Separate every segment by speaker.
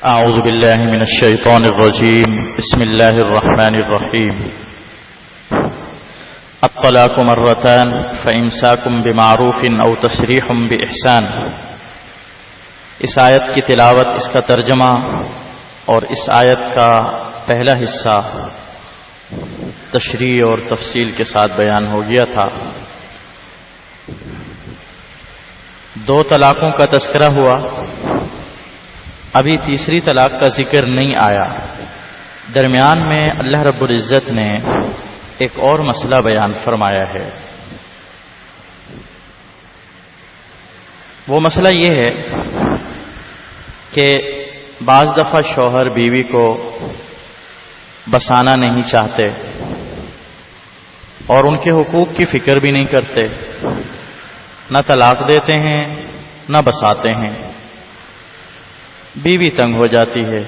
Speaker 1: اعوذ باللہ من الشیطان الرجیم بسم اللہ الرحمن الرحیم الطلاق مرتان فامساک بمعروف او تسریح باحسان۔ اس آیت کی تلاوت، اس کا ترجمہ اور اس آیت کا پہلا حصہ تشریح اور تفصیل کے ساتھ بیان ہو گیا تھا۔ دو طلاقوں کا تذکرہ ہوا، ابھی تیسری طلاق کا ذکر نہیں آیا۔ درمیان میں اللہ رب العزت نے ایک اور مسئلہ بیان فرمایا ہے۔ وہ مسئلہ یہ ہے کہ بعض دفعہ شوہر بیوی کو بسانا نہیں چاہتے اور ان کے حقوق کی فکر بھی نہیں کرتے، نہ طلاق دیتے ہیں نہ بساتے ہیں۔ بیوی تنگ ہو جاتی ہے،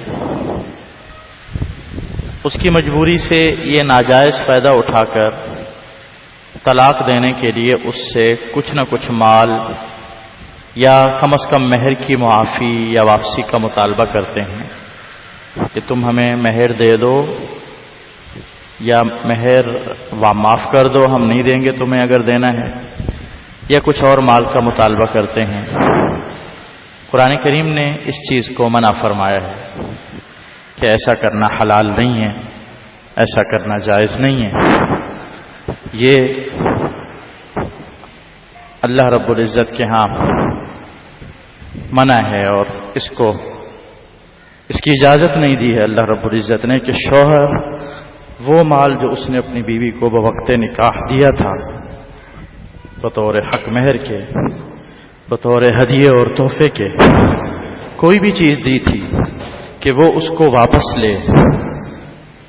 Speaker 1: اس کی مجبوری سے یہ ناجائز فائدہ اٹھا کر طلاق دینے کے لیے اس سے کچھ نہ کچھ مال یا کم از کم مہر کی معافی یا واپسی کا مطالبہ کرتے ہیں کہ تم ہمیں مہر دے دو یا مہر معاف کر دو، ہم نہیں دیں گے تمہیں اگر دینا ہے، یا کچھ اور مال کا مطالبہ کرتے ہیں۔ قرآن کریم نے اس چیز کو منع فرمایا ہے کہ ایسا کرنا حلال نہیں ہے، ایسا کرنا جائز نہیں ہے۔ یہ اللہ رب العزت کے ہاں منع ہے اور اس کی اجازت نہیں دی ہے اللہ رب العزت نے کہ شوہر وہ مال جو اس نے اپنی بیوی کو بوقت نکاح دیا تھا بطور حق مہر کے، بطور ہدیے اور تحفے کے، کوئی بھی چیز دی تھی کہ وہ اس کو واپس لے،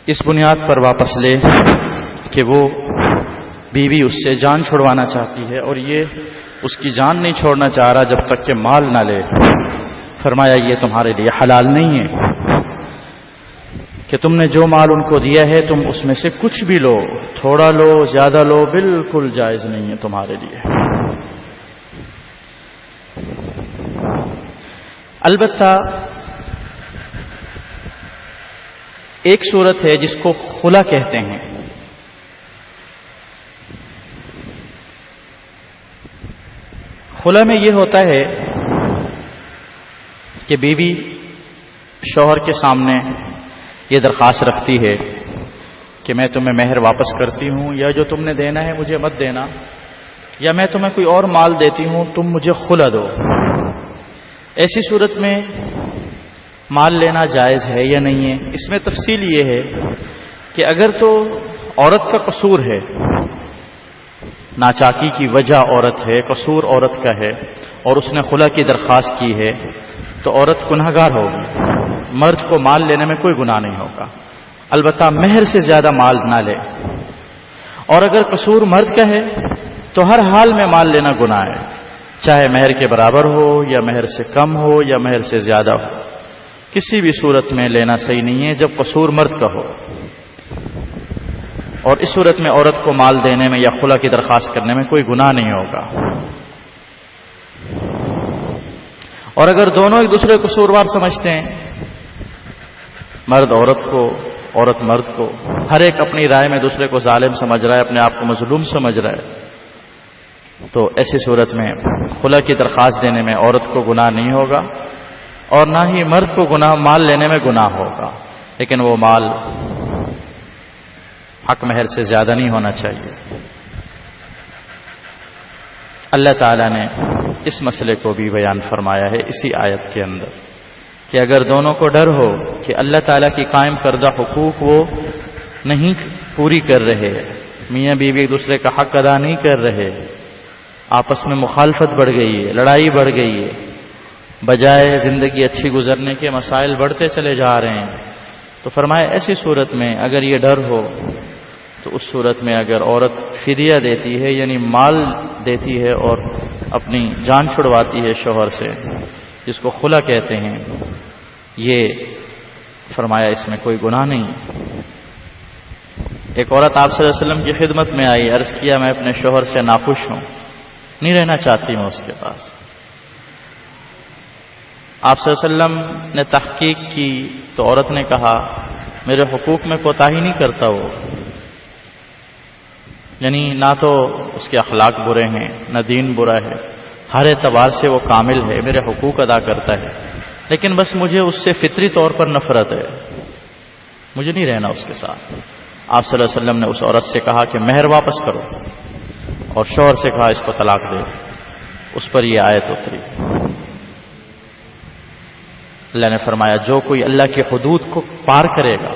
Speaker 1: اس بنیاد پر واپس لے کہ وہ بیوی اس سے جان چھڑوانا چاہتی ہے اور یہ اس کی جان نہیں چھوڑنا چاہ رہا جب تک کہ مال نہ لے۔ فرمایا یہ تمہارے لیے حلال نہیں ہے کہ تم نے جو مال ان کو دیا ہے تم اس میں سے کچھ بھی لو، تھوڑا لو زیادہ لو، بالکل جائز نہیں ہے تمہارے لیے۔ البتہ ایک صورت ہے جس کو خلا کہتے ہیں۔ خلا میں یہ ہوتا ہے کہ بیوی شوہر کے سامنے یہ درخواست رکھتی ہے کہ میں تمہیں مہر واپس کرتی ہوں، یا جو تم نے دینا ہے مجھے مت دینا، یا میں تمہیں کوئی اور مال دیتی ہوں تم مجھے خلا دو۔ ایسی صورت میں مال لینا جائز ہے یا نہیں ہے؟ اس میں تفصیل یہ ہے کہ اگر تو عورت کا قصور ہے، ناچاکی کی وجہ عورت ہے، قصور عورت کا ہے اور اس نے خلا کی درخواست کی ہے تو عورت گنہگار ہوگی، مرد کو مال لینے میں کوئی گناہ نہیں ہوگا، البتہ مہر سے زیادہ مال نہ لے۔ اور اگر قصور مرد کا ہے تو ہر حال میں مال لینا گناہ ہے، چاہے مہر کے برابر ہو یا مہر سے کم ہو یا مہر سے زیادہ ہو، کسی بھی صورت میں لینا صحیح نہیں ہے جب قصور مرد کا ہو۔ اور اس صورت میں عورت کو مال دینے میں یا خلا کی درخواست کرنے میں کوئی گناہ نہیں ہوگا۔ اور اگر دونوں ایک دوسرے کو قصوروار سمجھتے ہیں، مرد عورت کو، عورت مرد کو، ہر ایک اپنی رائے میں دوسرے کو ظالم سمجھ رہا ہے، اپنے آپ کو مظلوم سمجھ رہا ہے، تو ایسی صورت میں خلا کی درخواست دینے میں عورت کو گناہ نہیں ہوگا اور نہ ہی مرد کو گناہ مال لینے میں گناہ ہوگا، لیکن وہ مال حق مہر سے زیادہ نہیں ہونا چاہیے۔ اللہ تعالیٰ نے اس مسئلے کو بھی بیان فرمایا ہے اسی آیت کے اندر کہ اگر دونوں کو ڈر ہو کہ اللہ تعالیٰ کی قائم کردہ حقوق وہ نہیں پوری کر رہے، میاں بیوی ایک دوسرے کا حق ادا نہیں کر رہے، آپس میں مخالفت بڑھ گئی ہے، لڑائی بڑھ گئی ہے، بجائے زندگی اچھی گزرنے کے مسائل بڑھتے چلے جا رہے ہیں، تو فرمایا ایسی صورت میں اگر یہ ڈر ہو تو اس صورت میں اگر عورت فدیہ دیتی ہے یعنی مال دیتی ہے اور اپنی جان چھڑواتی ہے شوہر سے، جس کو خلا کہتے ہیں، یہ فرمایا اس میں کوئی گناہ نہیں۔ ایک عورت آپ صلی اللہ علیہ وسلم کی خدمت میں آئی، عرض کیا میں اپنے شوہر سے ناخوش ہوں، نہیں رہنا چاہتی میں اس کے پاس۔ آپ صلی اللہ علیہ وسلم نے تحقیق کی تو عورت نے کہا میرے حقوق میں کوتاہی نہیں کرتا وہ، یعنی نہ تو اس کے اخلاق برے ہیں نہ دین برا ہے، ہر اعتبار سے وہ کامل ہے، میرے حقوق ادا کرتا ہے، لیکن بس مجھے اس سے فطری طور پر نفرت ہے، مجھے نہیں رہنا اس کے ساتھ۔ آپ صلی اللہ علیہ وسلم نے اس عورت سے کہا کہ مہر واپس کرو، اور شوہر سے کہا اس کو طلاق دے۔ اس پر یہ آیت اتری، اللہ نے فرمایا جو کوئی اللہ کی حدود کو پار کرے گا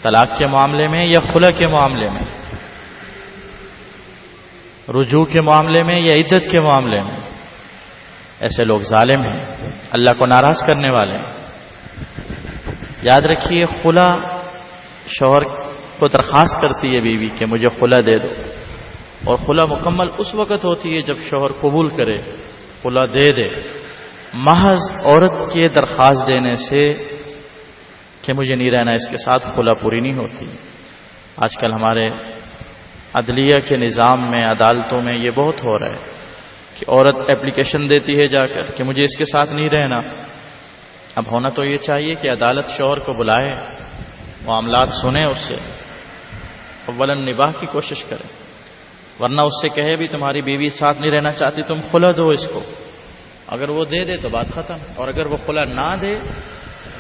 Speaker 1: طلاق کے معاملے میں یا خلع کے معاملے میں، رجوع کے معاملے میں یا عدت کے معاملے میں، ایسے لوگ ظالم ہیں، اللہ کو ناراض کرنے والے ہیں۔ یاد رکھیے خلع شوہر کو درخواست کرتی ہے بیوی کہ مجھے خلع دے دو، اور خلع مکمل اس وقت ہوتی ہے جب شوہر قبول کرے، خلع دے دے۔ محض عورت کے درخواست دینے سے کہ مجھے نہیں رہنا اس کے ساتھ خلع پوری نہیں ہوتی۔ آج کل ہمارے عدلیہ کے نظام میں، عدالتوں میں یہ بہت ہو رہا ہے کہ عورت اپلیکیشن دیتی ہے جا کر کہ مجھے اس کے ساتھ نہیں رہنا۔ اب ہونا تو یہ چاہیے کہ عدالت شوہر کو بلائے، معاملات سنے اس سے، اولاً نباہ کی کوشش کرے، ورنہ اس سے کہے بھی تمہاری بیوی ساتھ نہیں رہنا چاہتی تم خلع دو اس کو۔ اگر وہ دے دے تو بات ختم، اور اگر وہ خلع نہ دے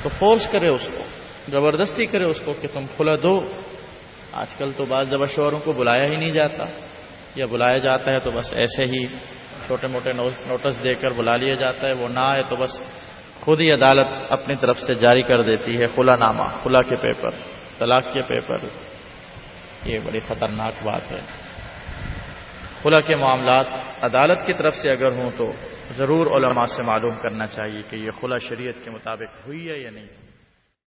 Speaker 1: تو فورس کرے اس کو، زبردستی کرے اس کو کہ تم خلع دو۔ آج کل تو بعض دفعہ شوہروں کو بلایا ہی نہیں جاتا، یا بلایا جاتا ہے تو بس ایسے ہی چھوٹے موٹے نوٹس دے کر بلا لیا جاتا ہے، وہ نہ آئے تو بس خود ہی عدالت اپنی طرف سے جاری کر دیتی ہے خلع نامہ، خلع کے پیپر، طلاق کے پیپر۔ یہ بڑی خطرناک بات ہے۔ خلع کے معاملات عدالت کی طرف سے اگر ہوں تو ضرور علماء سے معلوم کرنا چاہیے کہ یہ خلع شریعت کے مطابق ہوئی ہے یا نہیں۔